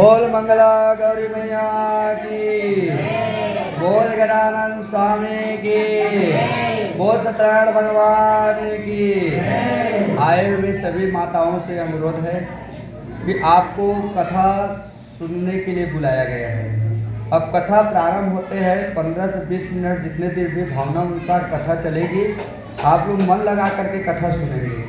बोल मंगला गौरी मैया की, बोल गजानन स्वामी की, बोल सत्यनारायण भगवान की। आए हुए सभी माताओं से अनुरोध है कि आपको कथा सुनने के लिए बुलाया गया है। अब कथा प्रारंभ होते हैं 15 से 20 मिनट, जितने देर भी भावना अनुसार कथा चलेगी। आप लोग मन लगा करके कथा सुनेंगे।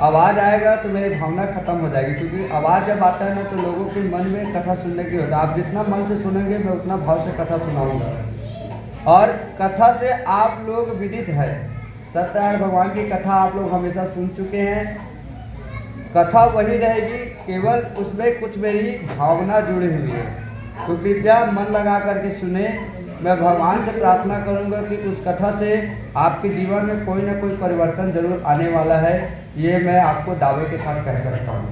आवाज़ आएगा तो मेरी भावना खत्म हो जाएगी, क्योंकि आवाज़ जब आता है ना तो लोगों के मन में कथा सुनने की होता है। आप जितना मन से सुनेंगे मैं उतना भाव से कथा सुनाऊंगा। और कथा से आप लोग विदित है, सत्यनारायण भगवान की कथा आप लोग हमेशा सुन चुके हैं। कथा वही रहेगी, केवल उसमें कुछ मेरी भावना जुड़ी हुई है। तो कृपया मन लगा करके सुने। मैं भगवान से प्रार्थना करूंगा कि उस कथा से आपके जीवन में कोई ना कोई परिवर्तन जरूर आने वाला है। ये मैं आपको दावे के साथ कह सकता हूँ।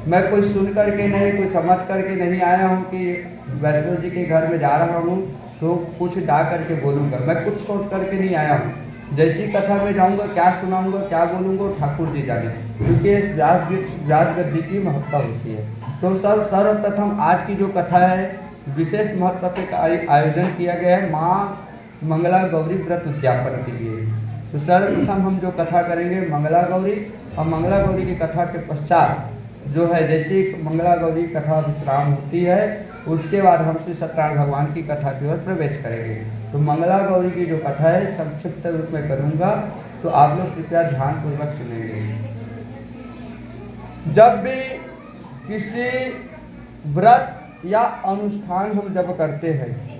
मैं कोई सुन करके नहीं, कोई समझ करके नहीं आया हूँ कि वैष्णो जी के घर में जा रहा हूँ तो कुछ गा करके बोलूँगा। मैं कुछ सोच करके नहीं आया हूँ। जैसी कथा में जाऊँगा, क्या सुनाऊँगा, क्या बोलूँगा, ठाकुर जी जाने, क्योंकि इस व्यास गद्दी की महत्ता होती है। तो सर्वप्रथम आज की जो कथा है, विशेष महत्व के आयोजन किया गया है माँ मंगला गौरी व्रत उद्यापन के लिए। तो सर्वप्रथम हम जो कथा करेंगे मंगला गौरी, और मंगला गौरी की कथा के पश्चात जो है, जैसे मंगला गौरी कथा विश्राम होती है, उसके बाद हम श्री सत्यनारायण भगवान की कथा की ओर प्रवेश करेंगे। तो मंगला गौरी की जो कथा है संक्षिप्त रूप में करूँगा, तो आप लोग कृपया ध्यानपूर्वक सुनेंगे। जब भी किसी व्रत या अनुष्ठान हम जब करते हैं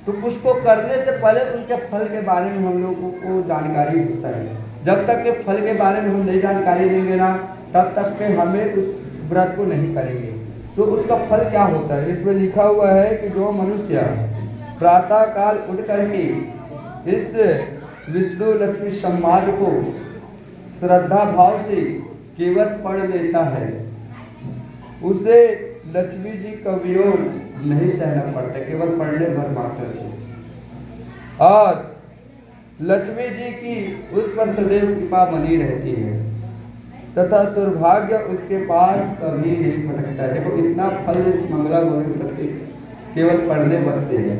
तो उसको करने से पहले उनके फल के बारे में हम लोगों को जानकारी होता है। जब तक के फल के बारे में हम नहीं जानकारी लेंगे ना, तब तक के हमें उस व्रत को नहीं करेंगे। तो उसका फल क्या होता है, इसमें लिखा हुआ है कि जो मनुष्य प्रातः काल उठ करके इस विष्णु लक्ष्मी संवाद को श्रद्धा भाव से केवल पढ़ लेता है, उसे लक्ष्मी जी का वियोग नहीं सहना पड़ता, केवल पढ़ने भर मात्र से। और लक्ष्मी जी की उस पर सदैव कृपा बनी रहती है तथा दुर्भाग्य उसके पास कभी नहीं भटकता है। देखो इतना फल इस मंगला गौरी व्रत के केवल पढ़ने बस से है,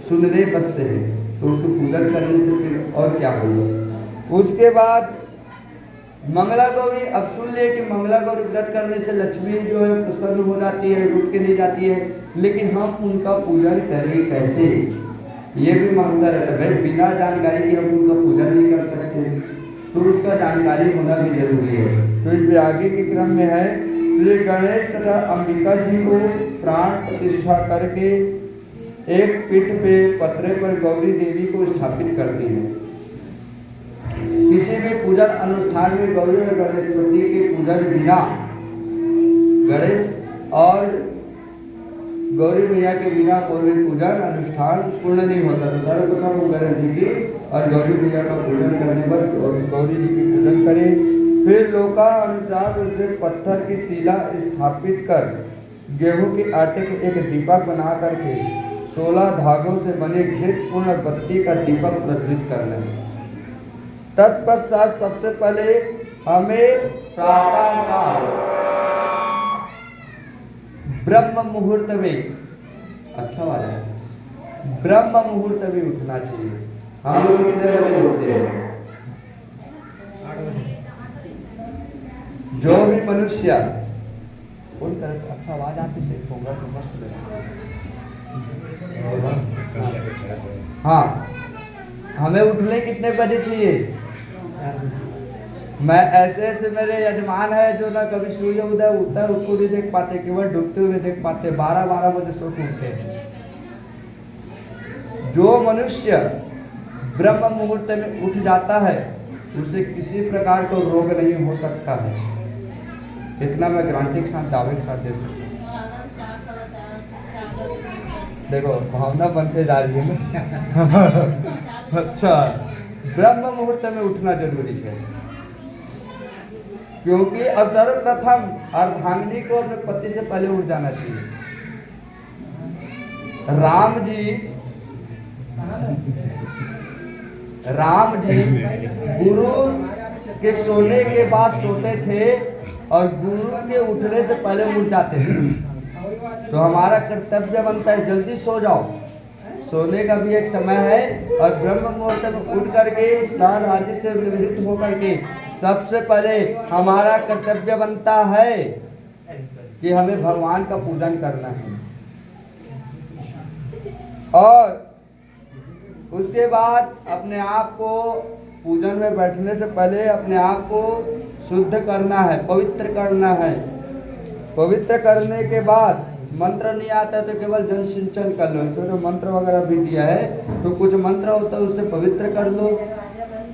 सुनने बस से है, तो उसको पूजन करने से फिर और क्या होगा। उसके बाद मंगला गौरी, अब सुन ले कि मंगला गौरी व्रत करने से लक्ष्मी जो है प्रसन्न हो जाती है, रुक के नहीं जाती है, लेकिन हम उनका पूजन करें कैसे, ये भी मानता रहता है। भाई बिना जानकारी के हम उनका पूजन नहीं कर सकते, तो उसका जानकारी होना भी जरूरी है। तो इसमें आगे के क्रम में है, श्री गणेश तथा अंबिका जी को प्राण प्रतिष्ठा करके एक पीठ पे पत्रे पर गौरी देवी को स्थापित करती है। किसी भी पूजन अनुष्ठान में गौरी और गणपति के पूजन बिना गणेश और गौरी मैया के बिना कोई भी पूजन अनुष्ठान पूर्ण नहीं होता। तो सर्वप्रथम गणेश जी की और गौरी मैया का पूजन करने पर गौरी जी की पूजन करें। फिर लोका अनुसार उसे पत्थर की शिला स्थापित कर गेहूं के आटे के एक दीपक बना करके 16 धागों से बने घृत पूर्ण बत्ती का दीपक प्रज्वलित करना है। तत्पश्चात सबसे पहले हमें प्रातः काल ब्रह्म मुहूर्त में, अच्छा वाला है, ब्रह्म मुहूर्त में उठना चाहिए। हम लोग कितने बजे उठते हैं? जो भी मनुष्य अच्छा आवाज आती से होगा तो मस्त। हाँ, हमें उठने कितने बजे चाहिए? मैं ऐसे मेरे यजमान है जो ना कभी सूर्य उदय होता है उसको नहीं देख पाते, केवल डूबते हुए देख पाते, 12-12 बजे सो के उठते हैं। जो मनुष्य ब्रह्म मुहूर्त में उठ जाता है उसे किसी प्रकार का रोग नहीं हो सकता है। इतना मैं गारंटी के साथ, दावे के साथ दे सकता हूँ। देखो भावना बनते जा रही है ना। अच्छा, ब्रह्म मुहूर्त में उठना जरूरी है, क्योंकि सर्वप्रथम अर्धांगिनी को अपने पति से पहले उठ जाना चाहिए। राम जी गुरु कि सोने के बाद सोते थे और गुरु के उठने से पहले उठ जाते थे। तो हमारा कर्तव्य बनता है जल्दी सो जाओ, सोने का भी एक समय है, और ब्रह्म मुहूर्त में उठ करके स्नान आदि से निवृत्त होकर के सबसे पहले हमारा कर्तव्य बनता है कि हमें भगवान का पूजन करना है। और उसके बाद अपने आप को पूजन में बैठने से पहले अपने आप को शुद्ध करना है, पवित्र करना है। पवित्र करने के बाद मंत्र नहीं आता तो केवल जल सिंचन कर लो। इसमें तो मंत्र वगैरह भी दिया है, तो कुछ मंत्र होता है उससे पवित्र कर लो।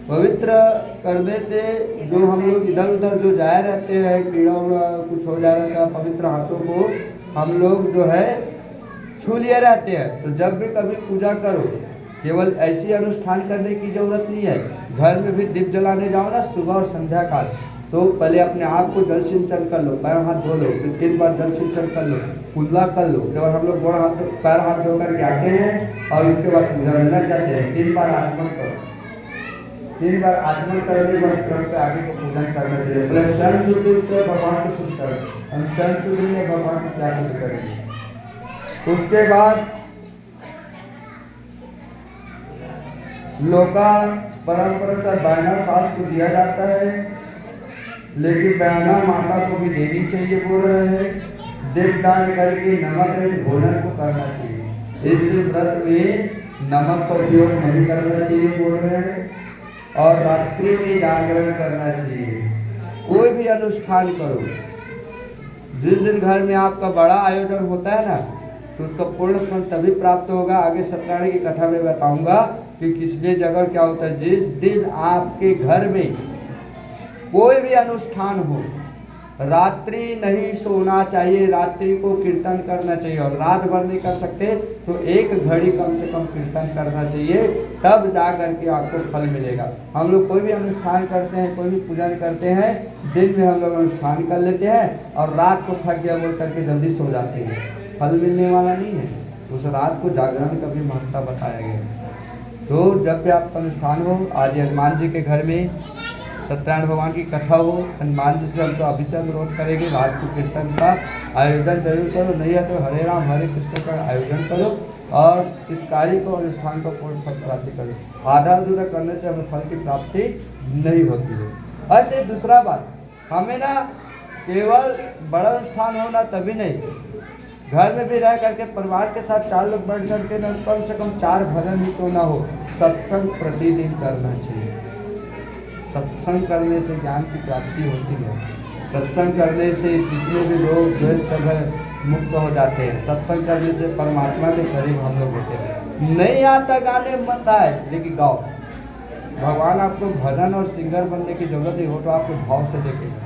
पवित्र करने से जो हम लोग इधर उधर जो जाए रहते हैं, कीड़ा उड़ा कुछ हो जा रहा था, पवित्र हाथों को हम लोग जो है छू लिए रहते हैं। तो जब भी कभी पूजा करो, केवल ऐसी अनुष्ठान करने की जरूरत नहीं है। घर में भी दीप जलाने जाओ ना सुबह और संध्या काल, तो पहले अपने आप को जल सिंचन कर लो, पैर हाथ धो लो, फिर 3 बार जल सिंचन कर लो, कुल्ला कर लो। केवल हम लोग पैर हाथ धो करके आते हैं और उसके बाद पूजा में लग जाते हैं। 3 बार आचमन करो, 3 बार आचमन करने के बाद क्रम से आगे को पूजन करना चाहिए। पहले स्वयं शुद्ध, उसके बाद भगवान को शुद्ध करें। हम स्वयं शुद्ध नहीं, भगवान को क्या शुद्ध करेंगे। उसके बाद लोका परंपरा से बयाना सास को दिया जाता है, लेकिन बयाना माता को भी देनी चाहिए बोल रहे हैं। दीपदान करके नमक रहित भोजन को करना चाहिए। इस दिन व्रत में नमक का उपयोग नहीं करना चाहिए बोल रहे हैं। और रात्रि में जागरण करना चाहिए। कोई भी अनुष्ठान करो, जिस दिन घर में आपका बड़ा आयोजन होता है ना, तो उसका पूर्ण फल तभी प्राप्त होगा। आगे सत्यनारायण की कथा में बताऊंगा कि किसने जगह क्या होता है। जिस दिन आपके घर में कोई भी अनुष्ठान हो, रात्रि नहीं सोना चाहिए, रात्रि को कीर्तन करना चाहिए। और रात भर नहीं कर सकते तो 1 घड़ी कम से कम कीर्तन करना चाहिए, तब जा करके आपको फल मिलेगा। हम लोग कोई भी अनुष्ठान करते हैं, कोई भी पूजन करते हैं, दिन में हम लोग अनुष्ठान कर लेते हैं और रात को थक गया बोल करके जल्दी सो जाते हैं, फल मिलने वाला नहीं है। उस रात को जागरण का भी महत्ता बताया गया है। तो जब भी आपका अनुष्ठान हो, आज हनुमान जी के घर में सत्यनारायण भगवान की कथा हो, हनुमान जी से हम तो अभिचय अनुरोध करेंगे, रात को कीर्तन का आयोजन जरूर करो। नहीं है तो हरे राम हरे कृष्ण का आयोजन करो और इस कार्य को अनुष्ठान को पूर्ण फल प्राप्ति करो। आधा अधूरा करने से हमें फल की प्राप्ति नहीं होती है। ऐसे दूसरा बात, हमें ना केवल बड़ा अनुष्ठान होना तभी नहीं, घर में भी रह करके परिवार के साथ 4 लोग बैठ करके ना कम से कम 4 भजन ही तो ना हो, सत्संग प्रतिदिन करना चाहिए। सत्संग करने से ज्ञान की प्राप्ति होती है। सत्संग करने से जितने भी लोग द्वेष सब है मुक्त हो जाते हैं। सत्संग करने से परमात्मा के करीब हम लोग होते हैं। नहीं आता गाने मत आए, लेकिन गाओ। भगवान आपको भजन और सिंगर बनने की जरूरत नहीं हो, तो आपको भाव से देखेगा।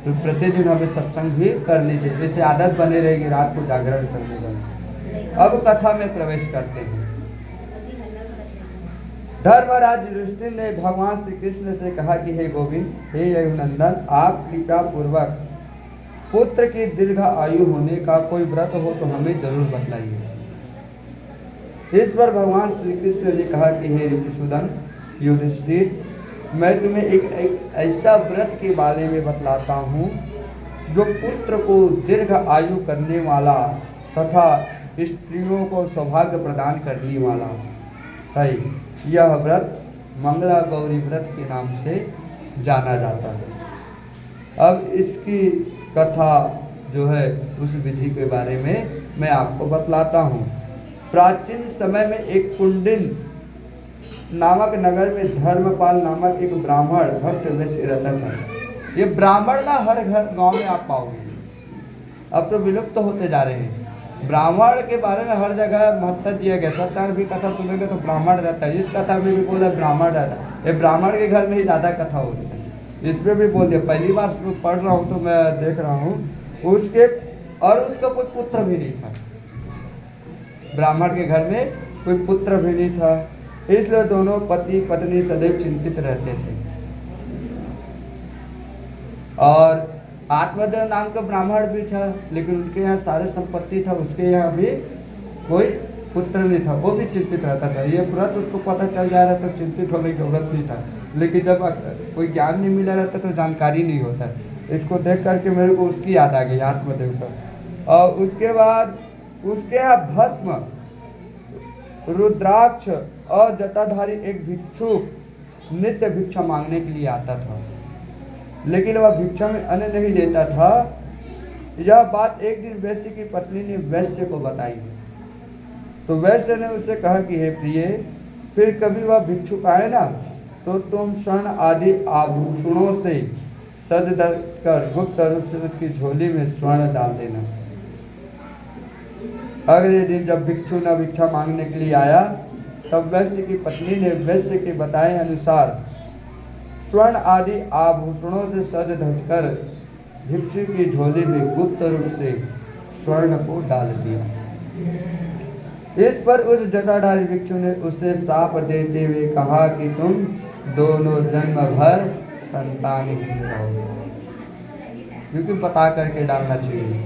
तो प्रतिदिन हमें सत्संग भी करनी चाहिए, इससे आदत बनी रहेगी रात को जागरण करने की। अब कथा में प्रवेश करते हैं। धर्मराज युधिष्ठिर ने भगवान श्री कृष्ण से कहा कि हे गोविंद, हे रघुनंदन, आप कृपा पूर्वक पुत्र की दीर्घ आयु होने का कोई व्रत हो तो हमें जरूर बतलाइए। इस पर भगवान श्री कृष्ण ने कहा कि हे ऋतुसूदन युधिष्ठिर, मैं तुम्हें एक ऐसा व्रत के बारे में बतलाता हूँ जो पुत्र को दीर्घ आयु करने वाला तथा स्त्रियों को सौभाग्य प्रदान करने वाला है। यह व्रत मंगला गौरी व्रत के नाम से जाना जाता है। अब इसकी कथा जो है उस विधि के बारे में मैं आपको बतलाता हूँ। प्राचीन समय में एक कुंडिन नामक नगर में धर्मपाल नामक एक ब्राह्मण भक्त वैश्य रहता था। ये ब्राह्मण ना हर घर गांव में आप पाओगे, अब तो विलुप्त तो होते जा रहे हैं। ब्राह्मण के बारे में हर जगह महत्व दिया गया। सत्यनारायण भी कथा सुनेंगे तो ब्राह्मण रहता है, इस कथा में भी बोला ब्राह्मण रहता है। ये ब्राह्मण के घर में ही ज़्यादा कथा होती है। इसमें भी बोल दिया, पहली बार पढ़ रहा हूँ तो मैं देख रहा हूँ। उसके और उसका कोई पुत्र भी नहीं था, ब्राह्मण के घर में कोई पुत्र भी नहीं था, इसलिए दोनों पति पत्नी सदैव चिंतित रहते थे। और आत्मदेव नाम का ब्राह्मण भी था, लेकिन उनके यहाँ सारे संपत्ति था, उसके यहाँ भी कोई पुत्र नहीं था, वो भी चिंतित रहता था। ये व्रत उसको पता चल जा रहा था, चिंतित होने की जरूरत नहीं था। लेकिन जब कोई ज्ञान नहीं मिला रहता तो जानकारी नहीं होता। इसको देख करके मेरे को उसकी याद आ गई, आत्मदेव का। और उसके बाद उसके यहाँ भस्म, रुद्राक्ष और जटाधारी एक भिक्षुक नित्य भिक्षा मांगने के लिए आता था, लेकिन वह भिक्षा में अन्न नहीं लेता था। यह बात एक दिन वैश्य की पत्नी ने वैश्य को बताई, तो वैश्य ने उससे कहा कि हे प्रिय, फिर कभी वह भिक्षुक आए ना तो तुम स्वर्ण आदि आभूषणों से सज धज कर गुप्त रूप से उसकी झोली में स्वर्ण डाल देना। अगले दिन जब भिक्षु न भिक्षा मांगने के लिए आया, तब वैश्य की पत्नी ने वैश्य के बताए अनुसार स्वर्ण आदि आभूषणों से सज धज कर भिक्षु की झोली में गुप्त रूप से स्वर्ण को डाल दिया। इस पर उस जटाधारी भिक्षु ने उसे शाप देते हुए कहा कि तुम दोनों जन्म भर संतानहीन रहोगे, क्योंकि बता करके डालना चाहिए।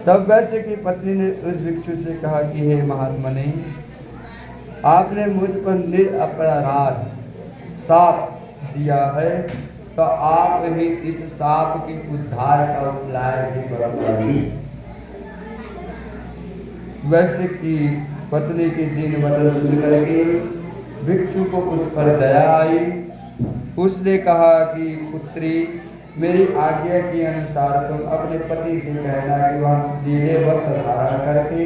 तब वैश्य की पत्नी ने उस भिक्षु से कहा कि हे महात्मने, आपने मुझ पर निरपराध शाप दिया है, तो आप ही इस शाप के उद्धार का उपाय भी बताइए। वैश्य की पत्नी की दीन वचन सुनकर के भिक्षु को उस पर दया आई। उसने कहा कि पुत्री, मेरी आज्ञा के अनुसार तुम अपने पति से कहना कि वह नीले वस्त्र धारण करके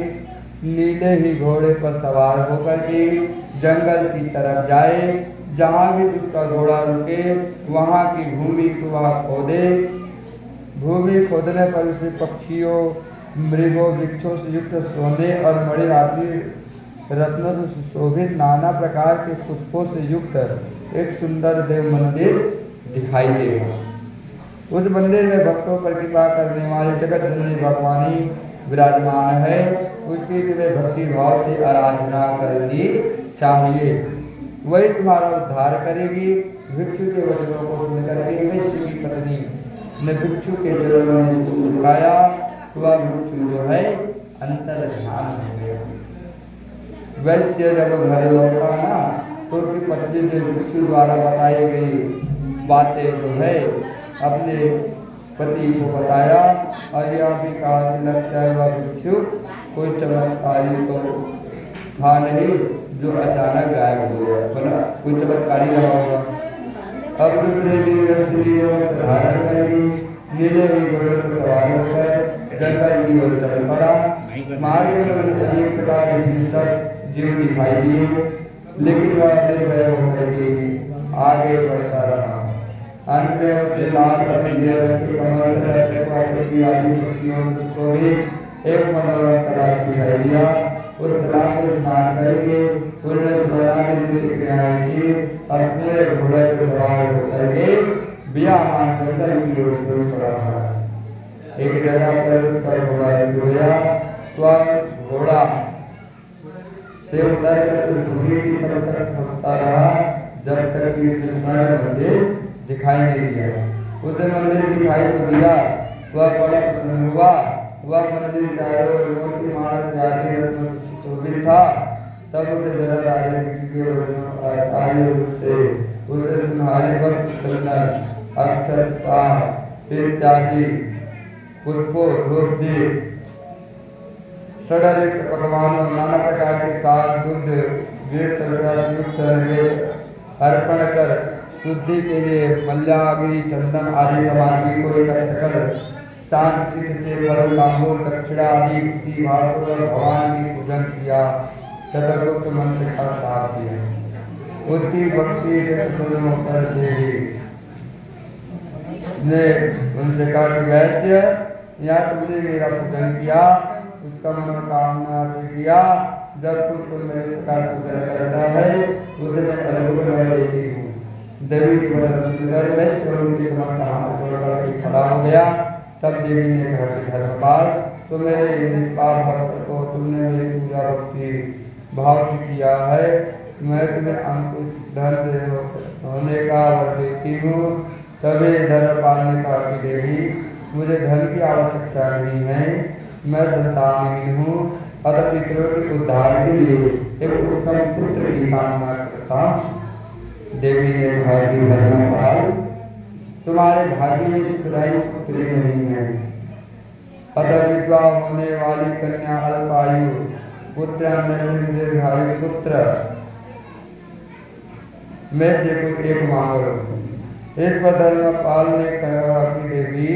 नीले ही घोड़े पर सवार होकर के जंगल की तरफ जाए। जहाँ भी उसका घोड़ा रुके वहाँ की भूमि को वह खोदे। भूमि खोदने पर उसे पक्षियों, मृगों, वृक्षों से युक्त सोने और मणि आदि रत्नों से सुशोभित नाना प्रकार के पुष्पों से युक्त एक सुंदर देव मंदिर दिखाई देगा। उस मंदिर में भक्तों पर कृपा करने वाले जगत जननी भगवानी विराजमान है। उसकी तुम्हें भक्ति भाव से आराधना करनी चाहिए, वही तुम्हारा उद्धार करेगी। भिक्षु के वचनों को सुनकर के वैश्य की पत्नी ने भिक्षु के चरणों में सिर झुकाया। वह भिक्षु जो है अंतर ध्यान हो गया। वैश्य जब घर लौटा ना, तो उसकी पत्नी ने भिक्षु द्वारा बताई गई बातें जो है अपने पति को बताया, और यह भी कहा कि लगता है वह भिक्षु कोई चमत्कारी तो था नहीं जो अचानक गायब हो गया, बोला कोई चमत्कारी रहा होगा। अब दूसरे दिन वस्त्र धारण करके नीले ही घोड़े पर सवार होकर जंगल की ओर चल पड़ा। मार्ग में उसे अनेक प्रकार के सब जीव दिखाई दिए, लेकिन वह निर्भय होकर के आगे बढ़ता रहा। अंत में उसके साथ एक मनोरम तालाब दिखाई दिया। उस तालाब में स्नान करके पूर्ण और पूरे घोड़े पर सवार होकर के बियामान जंगल की ओर चल पड़ा। एक जगह पर उसका घोड़ा रोया, तो घोड़ा से उतर कर उस भूमि की तरफ खसता रहा जब तक कि उसे स्वर्ण मंदिर दिखाई नहीं दिया। उसे मंदिर दिखाई तो दिया, वह बड़ा प्रसन्न हुआ। वह मंदिर चारों ओर मोती माणक आदि रत्नों से सुशोभित था। तब उसे जटाधारी भिक्षु के वचनों रूप से उसे सुनहरे वस्त्र, चंदन, अक्षत, साम इत्यादि पुष्पों, धूप, दीप, षडरिक पकवानों, नाना प्रकार के साग, दुग्ध, वीर युक्त नैवेद्य अर्पण कर शुद्धि के लिए मल्यागिरी, चंदन आदि सामग्री को एकत्र कर शांत चित्त से फल, तांबूल, दक्षिणा आदि भावपूर्वक भगवान की पूजन किया तथा गुप्त मंत्र का साथ दिया। उसकी भक्ति से प्रसन्न होकर देवी ने उनसे कहा कि वैश्य, यहाँ तुमने मेरा पूजन किया, उसका मनोकामना से किया। जब तुम मेरे प्रकार पूजा करता है उसे मैं अद्भुत वर देती हूँ। देवी की वचन सुनकर वैश्य उनकी समझ हाथ जोड़कर खड़ा हो गया। तब देवी ने कहा कि धर्मपाल, तो मेरे निष्पाप भक्त को तुमने मेरी पूजा भक्ति भाव से किया है, मैं तुम्हें अंकुश धन होने का वर देती हूँ। तभी धर्मपाल ने कहा कि देवी, मुझे धन की आवश्यकता नहीं है, मैं संतानहीन हूँ, अतः पितरों के उद्धार के लिए एक उत्तम पुत्र की कामना करता हूँ। देवी ने कहा कि धर्मपाल, तुम्हारे भाग्य में सुखदायी पुत्री नहीं है, अतः विधवा होने वाली कन्या अल्पायु पुत्र दीर्घायु पुत्र में से कोई एक मांग लो। इस पर धर्मपाल ने कहा कि देवी,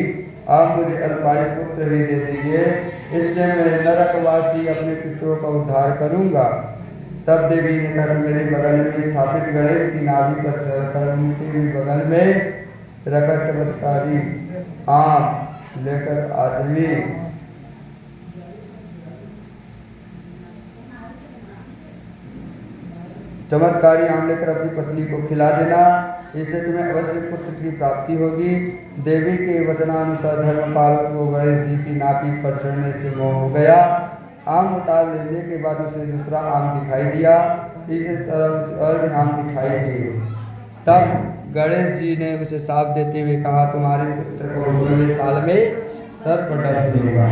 आप मुझे अल्पायु पुत्र ही दे दीजिए, इससे मैं नरकवासी अपने पितरों का उद्धार करूंगा। तब देवी ने कहा, मेरे बगल में स्थापित गणेश की नाभि पर चढ़कर उनके भी बगल में रखा चमत्कारी आम लेकर आदमी चमत्कारी आम लेकर अपनी पत्नी को खिला देना, इससे तुम्हें अवश्य पुत्र की प्राप्ति होगी। देवी के वचनानुसार धर्मपाल को गणेश जी की नाभि पर चढ़ने से मोह हो गया। आम उतार लेने के बाद उसे दूसरा आम दिखाई दिया, इसी तरह उसे और आम दिखाई दिए। तब गणेश जी ने उसे साफ देते हुए कहा, तुम्हारे पुत्र को 16वें साल में सर्पदंश मिलेगा।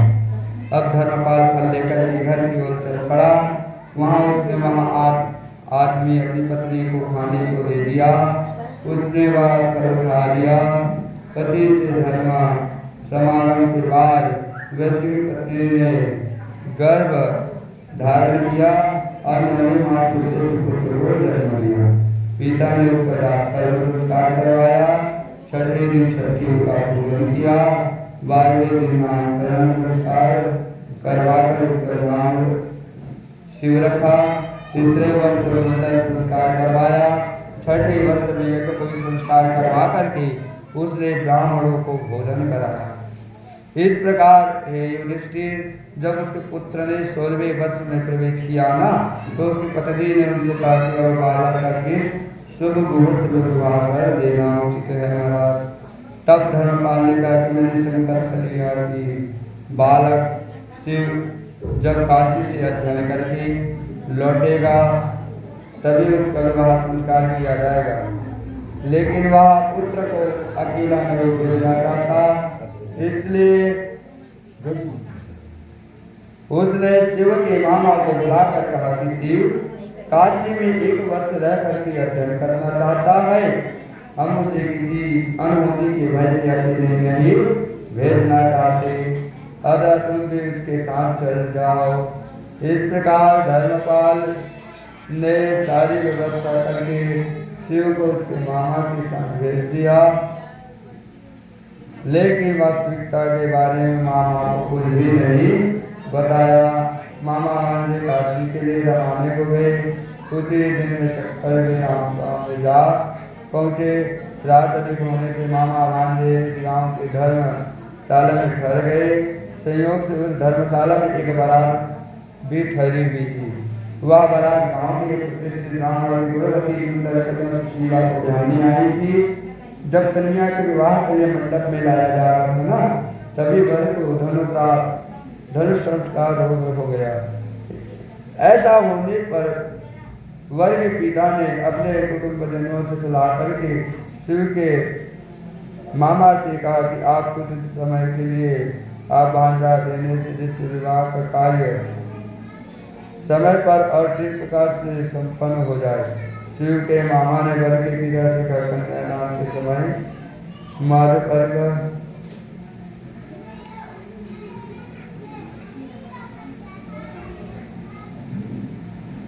अब धर्मपाल फल लेकर घर की ओर चल पड़ा। वहाँ आदमी अपनी पत्नी को खाने को दे दिया। उसने वह फल खा लिया। पति से धर्म समागम के बाद वैसी पत्नी ने गर्भ धारण किया और 9वें मास को श्रेष्ठ पुत्र को जन्म लिया। पिता ने उसका जाकर संस्कार करवाया। 6ठे दिन छठी का पूजन किया। 12वें दिन नामकरण संस्कार करवाकर उसका नाम शिव रखा। 3रे वर्ष मंडल संस्कार करवाया। 6ठे वर्ष में तो कोई संस्कार करवा करके उसने ब्राह्मणों को भोजन कराया। इस प्रकार हे युधिष्ठिर, जब उसके पुत्र ने 16वें वर्ष में प्रवेश किया ना, तो उसकी पत्नी ने उनसे कहा कि अब बालक का किस शुभ मुहूर्त में विवाह कर देना उचित है महाराज। तब धर्मपाल ने कहा कि मैंने संकल्प लिया कि बालक शिव जब काशी से अध्ययन करके लौटेगा तभी उसका विवाह संस्कार किया जाएगा, लेकिन वह पुत्र को अकेला नहीं भेजना चाहता, इसलिए उसने शिव के मामा को बुलाकर कहा कि शिव काशी में 1 वर्ष रह करके अध्ययन करना चाहता है, हम उसे किसी अनहोनी के भय से अकेले नहीं भेजना चाहते, अतः तुम भी उसके साथ चल जाओ। इस प्रकार धर्मपाल ने सारी व्यवस्था करके शिव को उसके मामा के साथ भेज दिया, लेकिन वास्तविकता के बारे में मामा को कुछ भी नहीं बताया। मामा भांजे काशी के लिए रवाना हो गए। कुछ ही दिन में चक्कर में गाँव में जा पहुँचे। रात अधिक होने से मामा भांजे इस गाँव के धर्मशाला में ठहर गए। संयोग से उस धर्मशाला में एक बारात भी ठहरी हुई थी। वह बारात गांव के प्रतिष्ठित ब्राह्मण गुणवती सुंदर कन्या सुशीला को बुलाने आई थी। जब कन्या के विवाह के लिए मंडप में लाया जा रहा था ना, तभी वर को धनुष संस्कार हो गया। ऐसा होने पर वर के पिता ने अपने कुटुंबजनों से सलाह करके शिव के मामा से कहा कि आप कुछ समय के लिए आप भांजा देने से जिस विवाह का कार्य समय पर और ठीक प्रकार से संपन्न हो जाए। शिव के मामा ने वर के पिता से कहा, कन्यादान के समय माधव अर्घ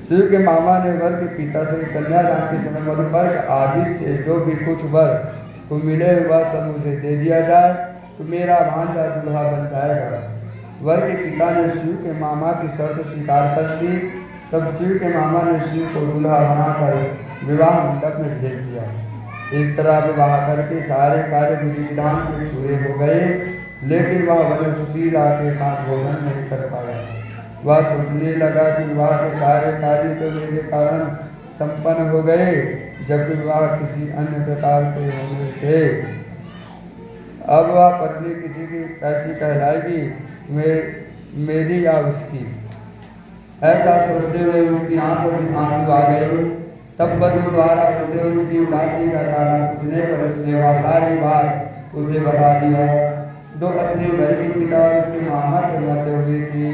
शिव के मामा ने वर के पिता से कन्यादान के समय मधुपर्क आदि से जो भी कुछ वर को मिले वह सब मुझे दे दिया जाए तो मेरा भांजा दूल्हा बन जाएगा। वर के पिता ने शिव के मामा की शर्त स्वीकार कर ली। तब शिव के मामा ने शिव को दूल्हा बनाकर विवाह मंडप में भेज दिया। इस तरह विवाह करके सारे कार्य विधि विधान से पूरे हो गए, लेकिन वह वजह सुशीला के साथ भोजन नहीं कर पाया। वह सोचने लगा कि विवाह के सारे कार्य तो मेरे कारण संपन्न हो गए, जबकि विवाह किसी अन्य प्रकार के होने से अब वह पत्नी किसी की कैसी कहलाएगी, मेरी या उसकी। ऐसा सोचते हुए उसकी आंखों से आंसू आ गए। तब वधू द्वारा उसे उसकी उदासी का कारण पूछने पर उसने वह सारी बात उसे बता दिया। 2 असली वर के पिता और उसके मामा के मध्य हुई थी।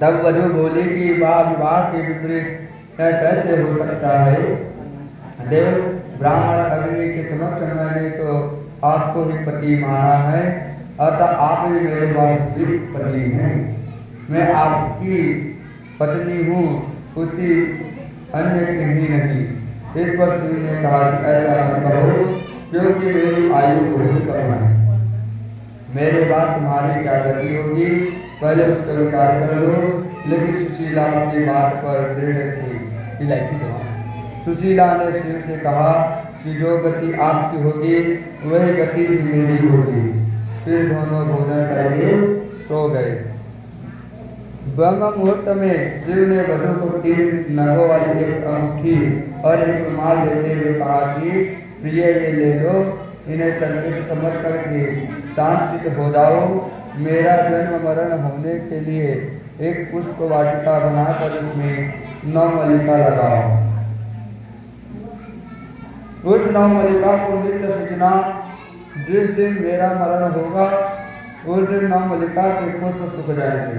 तब वधू बोली कि वह विवाह के विपरीत यह कैसे हो सकता है? देव, ब्राह्मण अग्नि के समक्ष मैंने तो आपको ही पति माना है, अतः आप ही मेरे वास्तविक पति हैं। मैं आपकी पत्नी हूँ, उसकी अन्य कहीं नहीं। इस पर शिव ने कहा कि ऐसा न कहो, क्योंकि मेरी आयु बहुत कम है। मेरे बाद तुम्हारी क्या गति होगी, पहले उसका विचार कर लो। लेकिन सुशीला की बात पर दृढ़ थी। इलायची दवा। सुशीला ने शिव से कहा कि जो गति आपकी होगी वही गति भी मेरी होगी। फिर दोनों भोजन करके सो गए। ब्रह्म मुहूर्त में शिव ने वधु को 3 नगों वाली एक अंगूठी और एक रुमाल देते हुए कहा कि प्रिय, ये ले लो, इन्हें संकेत समझ करके शांत हो जाओ। मेरा जन्म मरण होने के लिए एक पुष्प वाटिका बनाकर उसमें 9 मल्लिका लगाओ। उस 9 मल्लिका को नित्य सूचना, जिस दिन मेरा मरण होगा उस दिन 9 मल्लिका के पुष्प सूख जाएंगे।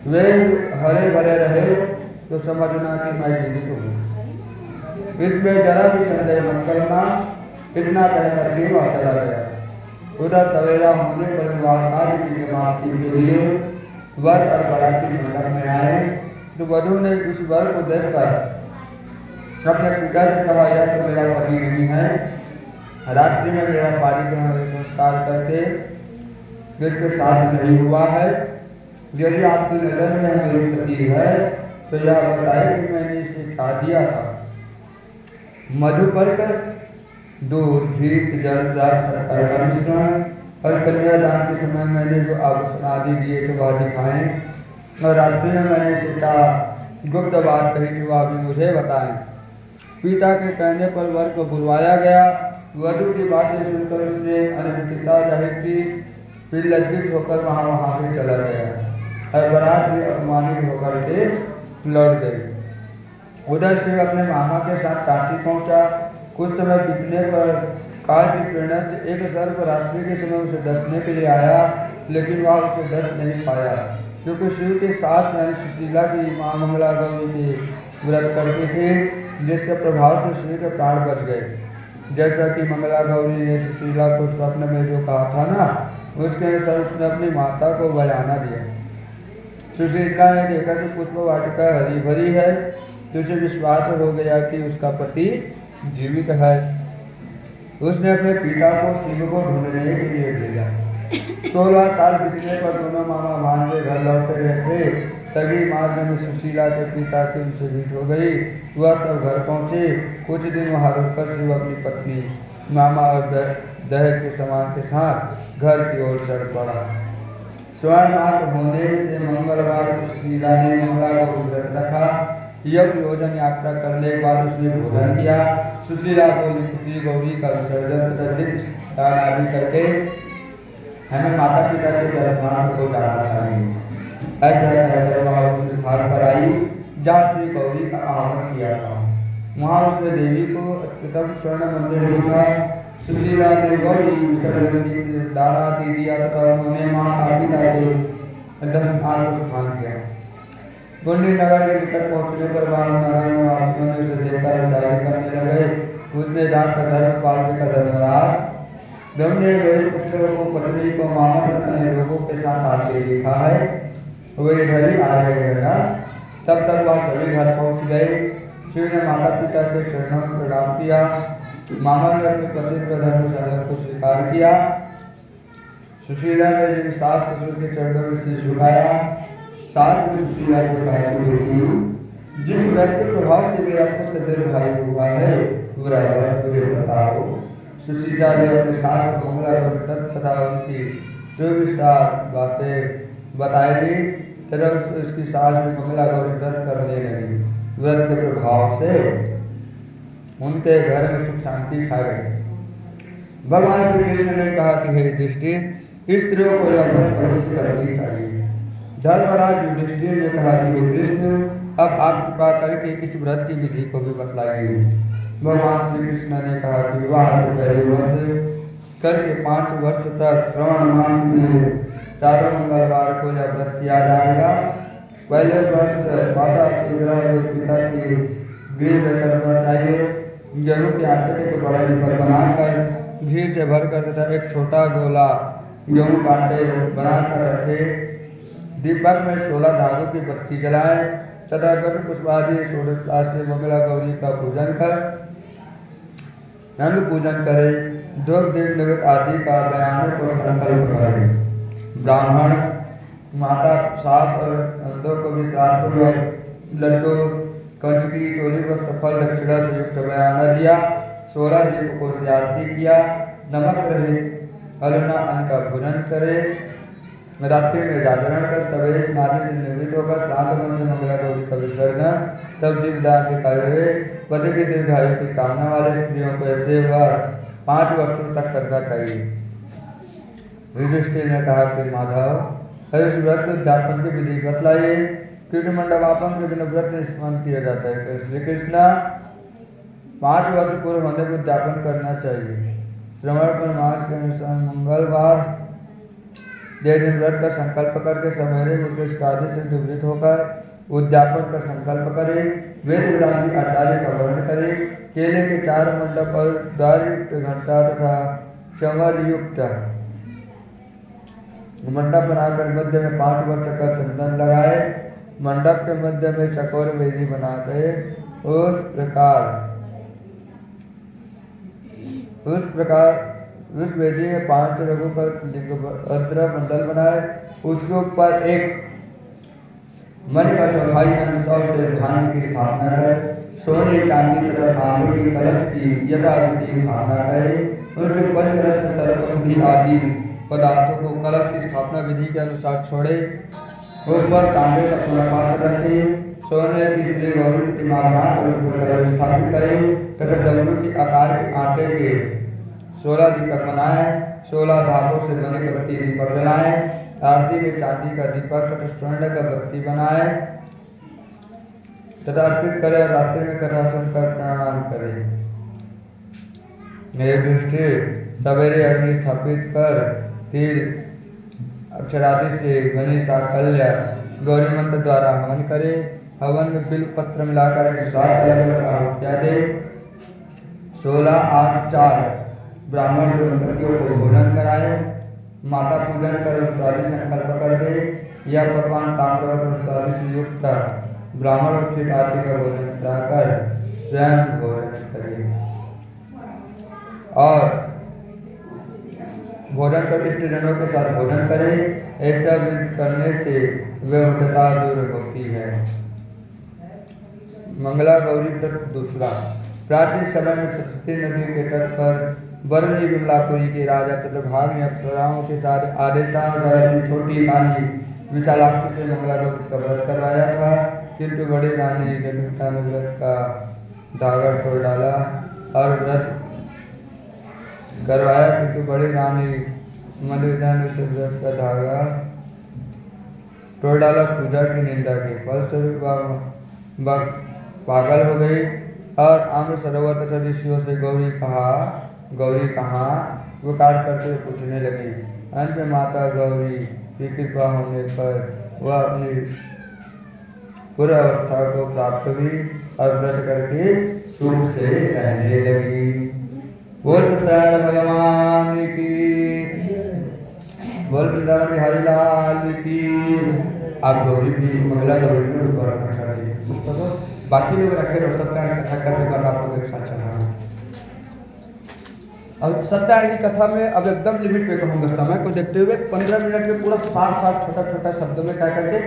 वे हरे भरे रहे तो समझना कि मैं जीवित हूँ। इसमें जरा भी संदेह मत करना। इतना कहकर के वह चला गया। उधर सवेरा होने पर विवाह कार्य की समाप्ति के लिए वर और बाराती मंडप में आए तो वधु ने उस वर को देखकर अपने पिता से कहा, यह तो मेरा पति नहीं है। रात्रि में मेरा पारिग्रहण संस्कार करके जिसके साथ नहीं हुआ है, यदि आपकी नजर में मेरी पति है तो यह बताए कि मैंने इसे क्या दिया था। मधुपर्क, दूध, घी, जल, शक्कर का मिश्रण और कन्यादान के समय मैंने जो आभूषण आदि दिए थे वह दिखाएं। और रात्रि में मैंने इसे कहा गुप्त बात कही थी वह भी मुझे बताएं। पिता के कहने पर वर को बुलवाया गया। वधु की बातें सुनकर उसने अनिश्चितता जाहिर की। फिर लज्जित होकर वहाँ से चला गया और बारात भी अपमानित होकर के लौट गई। उधर शिव अपने मामा के साथ काशी पहुंचा। कुछ समय बीतने पर काल की प्रेरणा से एक सर्प रात्रि के समय उसे डसने के लिए आया, लेकिन वह उसे डस नहीं पाया, क्योंकि शिव के सास यानी सुशीला की माँ मंगला गौरी के व्रत करते थे, जिसके प्रभाव से शिव के प्राण बच गए। जैसा कि मंगला गौरी ने सुशीला को स्वप्न में जो कहा था ना, उसके अनुसार उसने अपनी माता को बयाना दिया। सुशीला ने देखा कि पुष्प वाटिका हरी भरी है, तो उसे विश्वास हो गया कि उसका पति जीवित है। उसने अपने पिता को शिव को ढूंढने के लिए भेजा। 16 साल बीतने पर दोनों मामा भांजे घर लौटे रहे थे, तभी मार्ग में सुशीला के पिता की उनसे भेंट हो गई। वह सब घर पहुंचे। कुछ दिन वहां रुककर शिव अपनी पत्नी, मामा और दहेज के सामान के साथ घर की ओर चढ़ पड़ा। स्वर्णमास होने से मंगलवार को सुशीला ने मंगला को व्रत रखा। यज्ञ योजन यात्रा करने के बाद उसने भोजन किया। सुशीला बोली, श्री गौरी का विसर्जन प्रतिष्ठ आदि करके हमें माता पिता के दरबार को जाना चाहिए। ऐसा कहकर वह उस स्थान पर आई जहाँ श्री गौरी का आह्वान किया था। वहाँ उसने देवी को अत्युत्तम स्वर्ण मंदिर देखा। सुशीला ने गौरी विसर्जन की दाना दे दिया तथा उन्होंने माता पिता के दर्शनार्थ स्थान किया। पुण्य नगर के निकट पहुंचने पर नगर में वासियों ने उसे देखकर विचार करने लगे। उसने जाकर धर्मपाल से कहा, धर्मराज, तुमने मेरे पुत्र को, पत्नी को, मामा और अन्य लोगों के साथ आते देखा है, वे इधर ही आ रहे हैं ना? तब तक वह सभी घर पहुंच गए। शिव ने माता पिता के चरणों में प्रणाम किया। मामा ने अपने पति धर्म को स्वीकार किया। सुशीला ने सास ससुर के चरणों में सिर झुकाया। सास ने सुशीला से कहा, जिस व्रत के प्रभाव से मेरा पुत्र दीर्घायु हुआ है वह मुझे बताओ। सुशीला ने अपने सास को मंगला व्रत तथा उनकी सुविस्तार बातें बताई दी। तरह उसकी सास भी मंगला व्रत करने लगी। व्रत के प्रभाव से उनके घर में सुख शांति छा गई। भगवान श्री कृष्ण ने कहा कि हे युधिष्ठिर, स्त्रियों को यह व्रत अवश्य करनी चाहिए। धर्मराज युधिष्ठिर ने कहा कि हे कृष्ण, अब आप कृपा करके इस व्रत की विधि को भी बतलाइए। भगवान श्री कृष्ण ने कहा कि विवाह के पहले वर्ष करके 5 वर्ष तक श्रावण मास में 4 मंगलवार को यह व्रत किया जाएगा। पहले वर्ष माता के ग्रह में पिता की गृह में करना चाहिए। गेहूं के आटे को बड़ा दीपक बनाकर घी से भर कर तथा एक छोटा गोला गेहूं का आटे बनाकर रखे। दीपक में 16 धागों की बत्ती जलाएं तथा गण पुष्पादि षोडश से मंगला गौरी का पूजन कर अंग पूजन करें। धूप दीप निवेद आदि का बयानों को संकल्प करें। ब्राह्मण माता सास और अंधों को विस्तार पूर्वक लड्डू कंच की चोली वस्त्र फल दक्षिणा से युक्त बयाना दिया। 16 दीपकों से आरती किया। नमक रहित अलना अन्न का भोजन करे। रात्रि में जागरण कर सवेरे स्नान से निवृत्त होकर शांत मन से मंगला गौरी का विसर्जन तब जीवदान के कार्य पति की दीर्घायु की कामना वाले स्त्रियों को ऐसे वह 5 वर्षों तक करना चाहिए। युधिष्ठिर ने कहा कि माधव हरिश व्रत के उद्यापन की विधि बतलाइए। क्योंकि मंडपापन के बिना व्रत स्मरण किया जाता है। श्री कृष्ण 5 वर्ष पूर्व होने को उद्यापन करना चाहिए। श्रवण मास के अनुसार मंगलवार दिन व्रत का संकल्प करके सवेरे उठकर स्नान से निवृत्त होकर उद्यापन का संकल्प करे। वेद वेदांति आचार्य का वर्ण करे। केले के 4 मंडप और द्वार युक्त घंटा तथा चमर युक्त मंडप बनाकर मध्य में 5 वर्ष का चंदन लगाए। मंडप के मध्य में चकोर वेदी बनाकर उस वेदी में 5 रघुकर लिंग मंडल बनाए। उसके ऊपर एक मन का 4 1/4 से धान्य की स्थापना कर सोने चांदी तथा तांबे की कलश की यथाविधि स्थापना करें। उनसे पंचरत्न सर्वौषधि आदि पदार्थों को कलश की स्थापना विधि के अनुसार छोड़े। उस पर तांबे का पूरा पात्र रखे। सोने की श्री गौरी प्रतिमा बनाकर उस पर कलश स्थापित करें तथा डमरू के आकार के आटे के 16 दीपक बनाए। 16 धातों से बने बत्ती दीपक जलाएं। आरती में चांदी का दीपक तथा स्वर्ण का बत्ती बनाए तथा अर्पित करें। रात्रि में कथासन कर प्रणाम करें। दृष्टि सवेरे अग्नि स्थापित कर तीर अक्षरादि से घनी साकल्य गौरी मंत्र द्वारा हवन करे। हवन में बिल पत्र मिलाकर 107 अलग-अलग आहुतियां दे। 16 8 4 ब्राह्मण दंपतियों को भोजन कराए। माता पूजन कर वस्त्रादि संकल्प कर दे। यह पकवान ताम्र और वस्त्रादि से युक्त ब्राह्मण उचित आदि का भोजन कराकर स्वयं भोजन करे और भोजन कर इष्टजनों के साथ भोजन करे। ऐसा विधि करने से व्यवधता दूर होती है। मंगला गौरी तट दूसरा। प्राचीन समय में सरस्वती नदी के तट पर बरनी विमलापुरी के राजा चंद्रभाग ने अप्सराओं के साथ आदेशानुसार अपनी छोटी रानी विशालाक्षी से मंगला गौरी का व्रत करवाया था। किंतु बड़ी रानी जनिता ने व्रत का धागा तोड़ डाला और व्रत करवाया। किंतु बड़ी रानी मधुजा ने उसे व्रत का धागा तोड़ डाला। पूजा की निंदा की फलस्वरूप वह पागल हो गई और आम्र सरोवर तथा ऋषियों से गौरी कहाँ वो कार्य करते हुए पूछने लगी। अंत में माता गौरी की कृपा होने पर वह अपनी पूर्व अवस्था को प्राप्त हुई और व्रत करके सुख से रहने लगी। बोल सत्यनारायण भगवान की, बोल वृंदावन बिहारी लाल की। आप गौरी की मंगला गौरी की उसको रखना चाहिए। उसको तो बाकी लोग रखे रहो। सत्यनारायण कथा करने का आप लोग एक साथ चढ़ाना। अब सत्यनारायण की कथा में अब एकदम लिमिट पे कहूँगा। समय को देखते हुए 15 मिनट में पूरा 60 छोटा शब्दों में क्या करके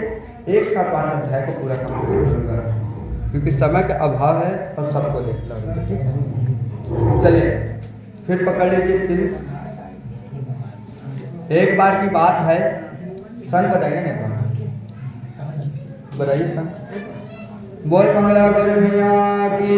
एक साथ 5 अध्याय को पूरा कंप्लीट करूँगा, क्योंकि समय का अभाव है और सबको देखना होगा। ठीक है, चलिए फिर पकड़ लीजिए। फिर एक बार की बात है, सन बताइए ना, बताइए सन। बोल मंगला गौरी भैया की।